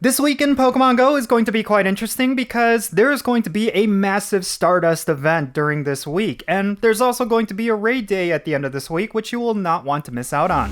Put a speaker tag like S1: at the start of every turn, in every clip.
S1: This week in Pokemon GO is going to be quite interesting because there is going to be a massive Stardust event during this week, and there's also going to be a raid day at the end of this week, which you will not want to miss out on.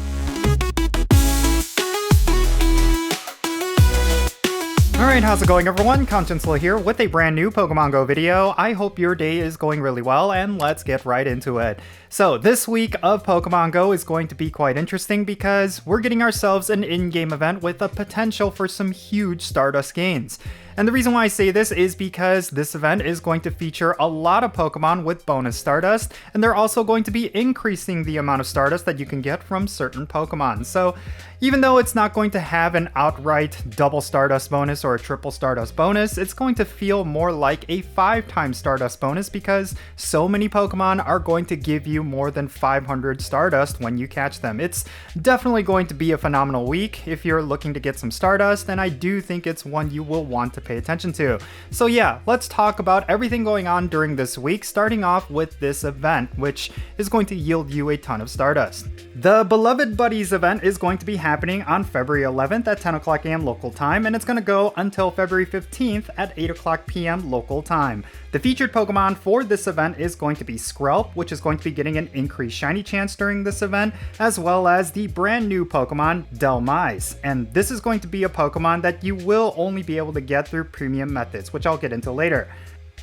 S1: Alright, how's it going everyone? Jinsula here with a brand new Pokemon GO video. I hope your day is going really well, and let's get right into it. So this week of Pokemon GO is going to be quite interesting because we're getting ourselves an in-game event with a potential for some huge Stardust gains. And the reason why I say this is because this event is going to feature a lot of Pokemon with bonus Stardust, and they're also going to be increasing the amount of Stardust that you can get from certain Pokemon. So even though it's not going to have an outright double Stardust bonus or a triple Stardust bonus, it's going to feel more like a 5-time Stardust bonus because so many Pokemon are going to give you more than 500 Stardust when you catch them. It's definitely going to be a phenomenal week if you're looking to get some Stardust, and I do think it's one you will want to pay attention to. So yeah, let's talk about everything going on during this week, starting off with this event, which is going to yield you a ton of Stardust. The Beloved Buddies event is going to be happening on February 11th at 10 o'clock a.m. local time, and it's going to go until February 15th at 8 o'clock p.m. local time. The featured Pokemon for this event is going to be Skrelp, which is going to be getting an increased shiny chance during this event, as well as the brand new Pokemon Delmise. And this is going to be a Pokemon that you will only be able to get through premium methods, which I'll get into later.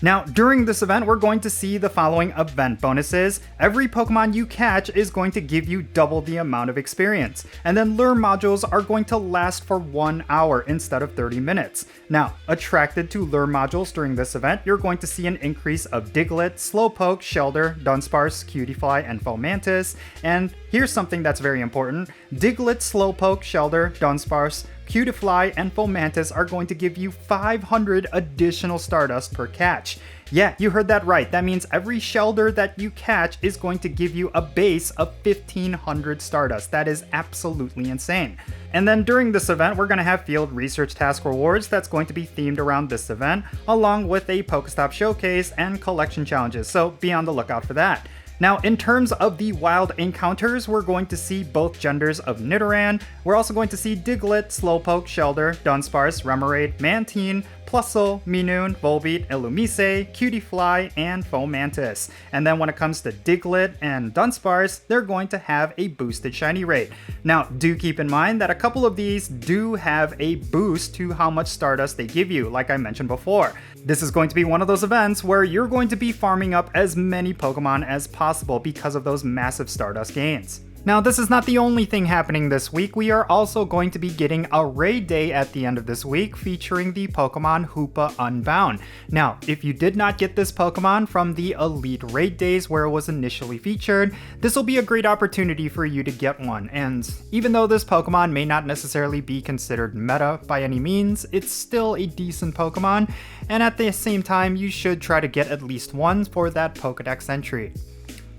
S1: Now, during this event, we're going to see the following event bonuses. Every Pokemon you catch is going to give you double the amount of experience. And then lure modules are going to last for 1 hour instead of 30 minutes. Now, attracted to lure modules during this event, you're going to see an increase of Diglett, Slowpoke, Shellder, Dunsparce, Cutiefly, and Fomantis. And here's something that's very important. Diglett, Slowpoke, Shellder, Dunsparce, Cutiefly, and Fomantis are going to give you 500 additional Stardust per catch. Yeah, you heard that right. That means every Shellder that you catch is going to give you a base of 1500 Stardust. That is absolutely insane. And then during this event, we're going to have field research task rewards that's going to be themed around this event, along with a Pokestop showcase and collection challenges, so be on the lookout for that. Now, in terms of the wild encounters, we're going to see both genders of Nidoran. We're also going to see Diglett, Slowpoke, Shellder, Dunsparce, Remoraid, Mantine, Plusle, Minoon, Volbeat, Illumise, Cutiefly, and Fomantis. And then when it comes to Diglett and Dunsparce, they're going to have a boosted shiny rate. Now, do keep in mind that a couple of these do have a boost to how much Stardust they give you, like I mentioned before. This is going to be one of those events where you're going to be farming up as many Pokemon as possible because of those massive Stardust gains. Now, this is not the only thing happening this week. We are also going to be getting a raid day at the end of this week featuring the Pokemon Hoopa Unbound. Now, if you did not get this Pokemon from the Elite Raid days where it was initially featured, this will be a great opportunity for you to get one. And even though this Pokemon may not necessarily be considered meta by any means, it's still a decent Pokemon, and at the same time, you should try to get at least one for that Pokedex entry.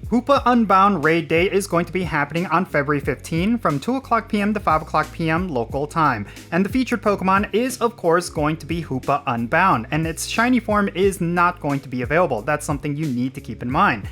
S1: Hoopa Unbound Raid Day is going to be happening on February 15 from 2 o'clock p.m. to 5 o'clock p.m. local time. And the featured Pokemon is, of course, going to be Hoopa Unbound, and its shiny form is not going to be available. That's something you need to keep in mind.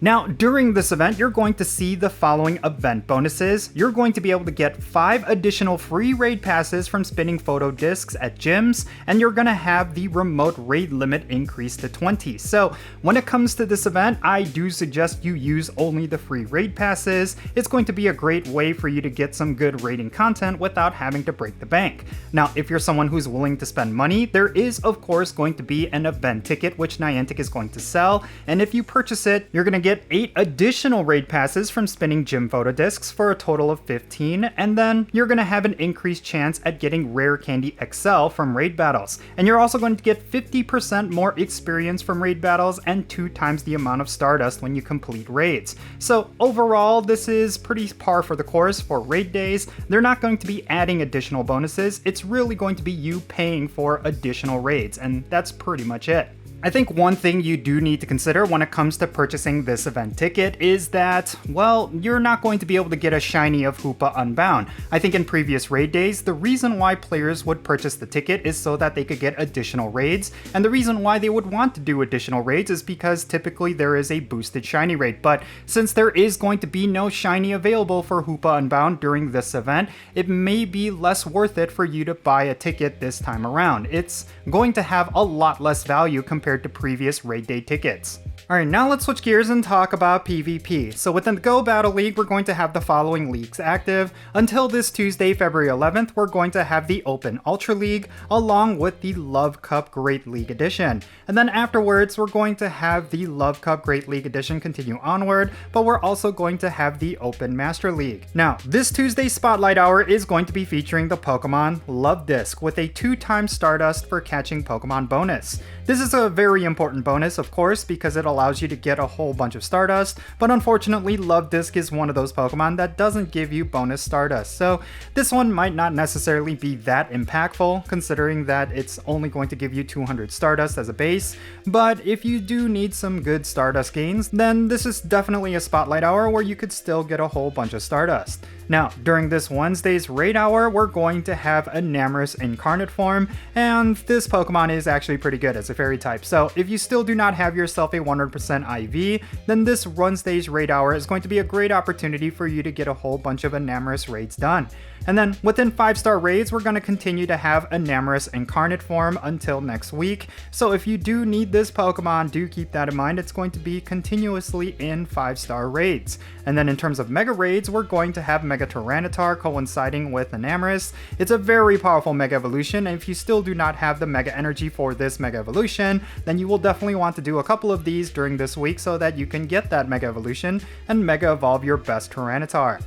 S1: Now, during this event, you're going to see the following event bonuses. You're going to be able to get 5 additional free raid passes from spinning photo discs at gyms, and you're going to have the remote raid limit increased to 20. So when it comes to this event, I do suggest you use only the free raid passes. It's going to be a great way for you to get some good raiding content without having to break the bank. Now, if you're someone who's willing to spend money, there is of course going to be an event ticket which Niantic is going to sell, and if you purchase it, you're going to get 8 additional raid passes from spinning gym photo discs for a total of 15, and then you're going to have an increased chance at getting Rare Candy XL from raid battles. And you're also going to get 50% more experience from raid battles and 2 times the amount of Stardust when you complete raids. So overall, this is pretty par for the course for raid days. They're not going to be adding additional bonuses. It's really going to be you paying for additional raids, and that's pretty much it. I think one thing you do need to consider when it comes to purchasing this event ticket is that, well, you're not going to be able to get a shiny of Hoopa Unbound. I think in previous raid days, the reason why players would purchase the ticket is so that they could get additional raids, and the reason why they would want to do additional raids is because typically there is a boosted shiny rate. But since there is going to be no shiny available for Hoopa Unbound during this event, it may be less worth it for you to buy a ticket this time around. It's going to have a lot less value compared to previous raid day tickets. Alright, now let's switch gears and talk about PvP. So within the Go Battle League, we're going to have the following leagues active. Until this Tuesday, February 11th, we're going to have the Open Ultra League, along with the Love Cup Great League Edition. And then afterwards, we're going to have the Love Cup Great League Edition continue onward, but we're also going to have the Open Master League. Now, this Tuesday Spotlight Hour is going to be featuring the Pokemon Love Disc with a 2x Stardust for catching Pokemon bonus. This is a very important bonus, of course, because it allows you to get a whole bunch of Stardust, but unfortunately Love Disc is one of those Pokemon that doesn't give you bonus Stardust, so this one might not necessarily be that impactful, considering that it's only going to give you 200 Stardust as a base, but if you do need some good Stardust gains, then this is definitely a Spotlight Hour where you could still get a whole bunch of Stardust. Now, during this Wednesday's raid hour, we're going to have a Namorous Incarnate form, and this Pokemon is actually pretty good as a fairy type, so if you still do not have yourself a 100% IV, then this Wednesday's raid hour is going to be a great opportunity for you to get a whole bunch of Enamorous raids done. And then within 5-star raids, we're going to continue to have a Namorous Incarnate form until next week, so if you do need this Pokemon, do keep that in mind. It's going to be continuously in 5-star raids. And then in terms of Mega Raids, we're going to have Mega Tyranitar coinciding with Enamorous. It's a very powerful Mega Evolution, and if you still do not have the Mega Energy for this Mega Evolution, then you will definitely want to do a couple of these during this week so that you can get that Mega Evolution and Mega Evolve your best Tyranitar.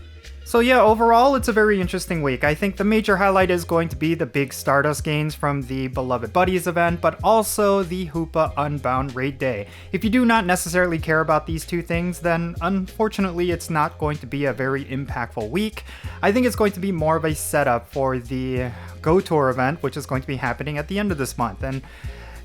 S1: So yeah, overall, it's a very interesting week. I think the major highlight is going to be the big Stardust gains from the Beloved Buddies event, but also the Hoopa Unbound Raid Day. If you do not necessarily care about these two things, then unfortunately it's not going to be a very impactful week. I think it's going to be more of a setup for the Go Tour event, which is going to be happening at the end of this month. And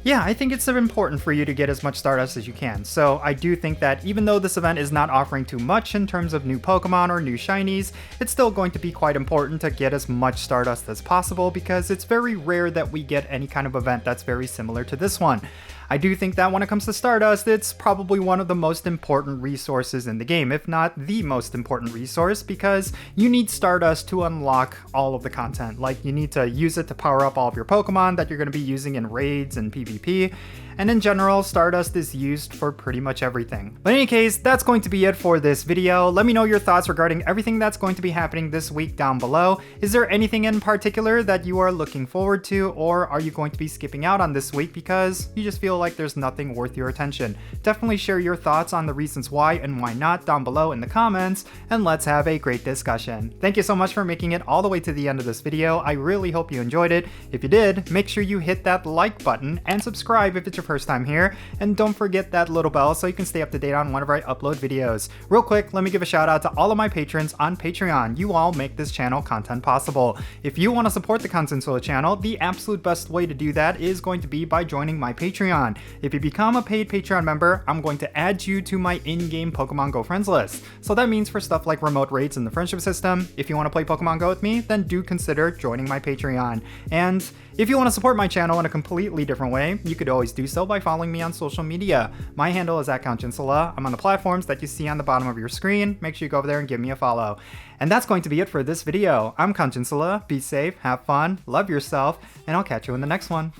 S1: yeah, I think it's important for you to get as much Stardust as you can, so I do think that even though this event is not offering too much in terms of new Pokemon or new shinies, it's still going to be quite important to get as much Stardust as possible because it's very rare that we get any kind of event that's very similar to this one. I do think that when it comes to Stardust, it's probably one of the most important resources in the game, if not the most important resource, because you need Stardust to unlock all of the content. Like, you need to use it to power up all of your Pokemon that you're going to be using in raids and PvP, and in general, Stardust is used for pretty much everything. But in any case, that's going to be it for this video. Let me know your thoughts regarding everything that's going to be happening this week down below. Is there anything in particular that you are looking forward to, or are you going to be skipping out on this week because you just feel like there's nothing worth your attention? Definitely share your thoughts on the reasons why and why not down below in the comments, and let's have a great discussion. Thank you so much for making it all the way to the end of this video. I really hope you enjoyed it. If you did, make sure you hit that like button and subscribe if it's your first time here, and don't forget that little bell so you can stay up to date on whenever I upload videos. Real quick, let me give a shout out to all of my patrons on Patreon. You all make this channel content possible. If you want to support the Jinsula channel, the absolute best way to do that is going to be by joining my Patreon. If you become a paid Patreon member, I'm going to add you to my in-game Pokemon Go friends list. So that means for stuff like remote raids in the friendship system, if you want to play Pokemon Go with me, then do consider joining my Patreon. And if you want to support my channel in a completely different way, you could always do so by following me on social media. My handle is @Jinsula. I'm on the platforms that you see on the bottom of your screen. Make sure you go over there and give me a follow. And that's going to be it for this video. I'm Jinsula. Be safe, have fun, love yourself, and I'll catch you in the next one.